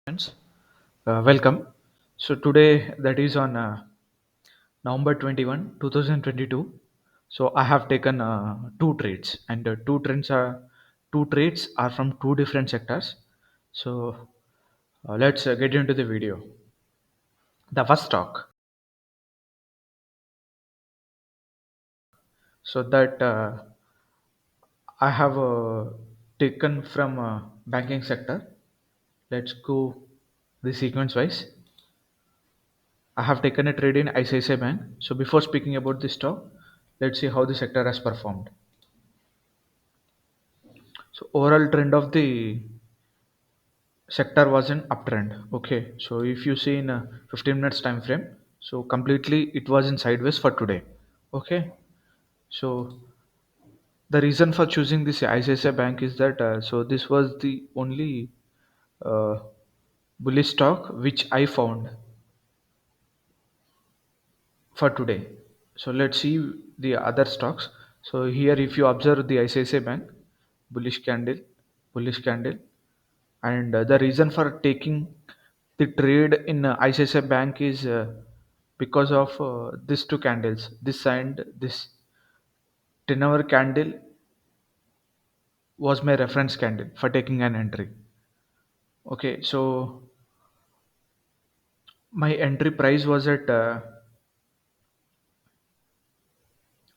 Friends, welcome. So today, that is on November 21, 2022. So I have taken two trades, and two trades are from two different sectors. So let's get into the video. The first stock, so that I have taken from banking sector. Let's go the sequence wise. I have taken a trade in ICICI Bank. So before speaking about this stock, let's see how the sector has performed. So overall trend of the sector was an uptrend. Okay, so if you see in a 15 minutes time frame, so completely it was in sideways for today. Okay, so the reason for choosing this ICICI Bank is that so this was the only uh, bullish stock which I found for today. So let's see the other stocks. So here, if you observe the ICICI Bank, bullish candle, bullish candle, and the reason for taking the trade in ICICI Bank is because of these two candles, this and this 10-hour candle was my reference candle for taking an entry. Okay, so my entry price was at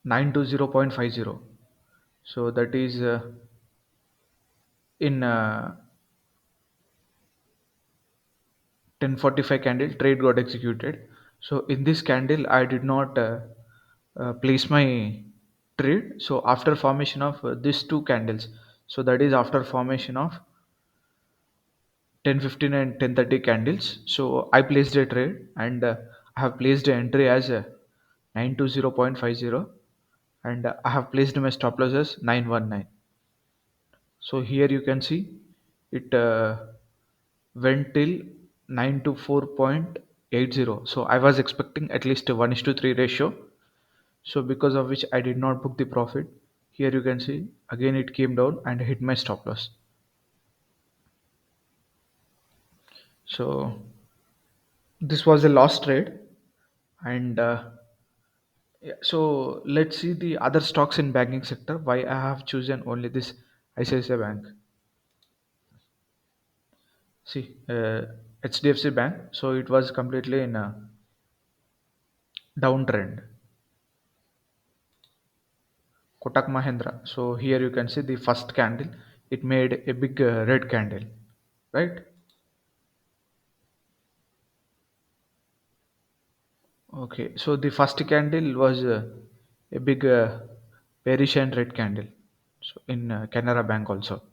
920.50. So that is in 10:45 candle trade got executed. So in this candle I did not place my trade. So after formation of these two candles, so that is after formation of 10:15 and 10:30 candles, so I placed a trade, and I have placed an entry as 920.50, and I have placed my stop loss as 919. So here you can see it went till 924.80. So I was expecting at least a 1:3 ratio. So because of which I did not book the profit. Here you can see again it came down and hit my stop loss. So this was a lost trade, and yeah, so let's see the other stocks in banking sector. Why I have chosen only this ICICI Bank. See, HDFC Bank. So it was completely in a downtrend. Kotak Mahindra. So here you can see the first candle. It made a big red candle, right? Okay. So the first candle was a big bearish and red candle. So in Canara Bank also.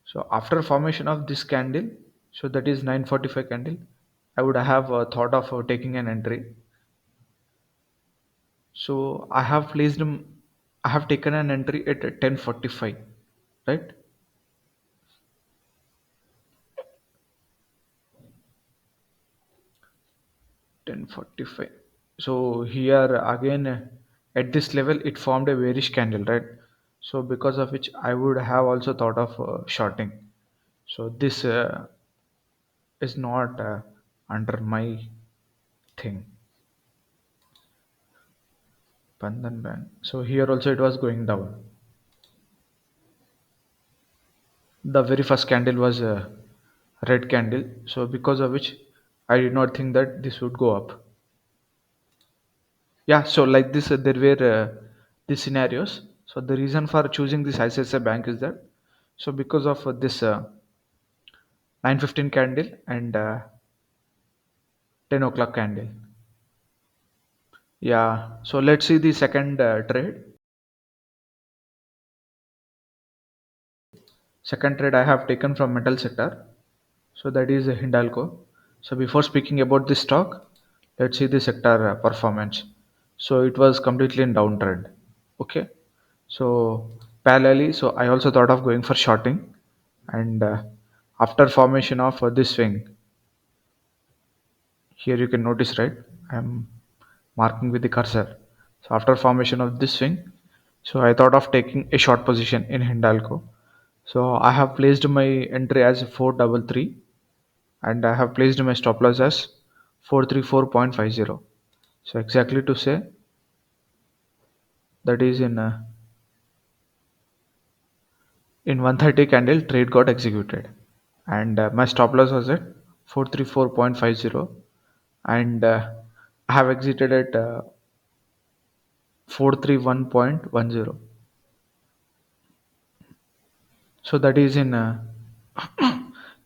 So after formation of this candle, so that is 9:45 candle, I would have thought of taking an entry. So I have placed them. I have taken an entry at 10:45, right? 10:45. So here again at this level it formed a bearish candle, right? So because of which I would have also thought of shorting. So this is not under my thing. Bandhan Bank. So here also it was going down. The very first candle was a red candle. So because of which I did not think that this would go up. Yeah, so like this, there were these scenarios. So the reason for choosing this ICICI Bank is that, so because of this 9:15 candle and 10 o'clock candle. Yeah, so let's see the second trade. Second trade I have taken from metal sector. So that is Hindalco. So before speaking about this stock, let's see the sector performance. So it was completely in downtrend. Okay. So parallelly, so I also thought of going for shorting, and after formation of this swing, here you can notice, right? I'm marking with the cursor. So after formation of this swing, so I thought of taking a short position in Hindalco. So I have placed my entry as 433, and I have placed my stop loss as 434.50. So exactly to say, that is in 130 candle trade got executed, and my stop loss was at 434.50, and I have exited at 431.10. So that is in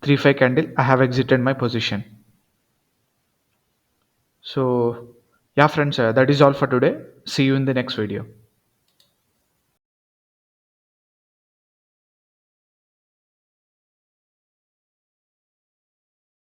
3 5 candle I have exited my position. So yeah friends, that is all for today. See you in the next video.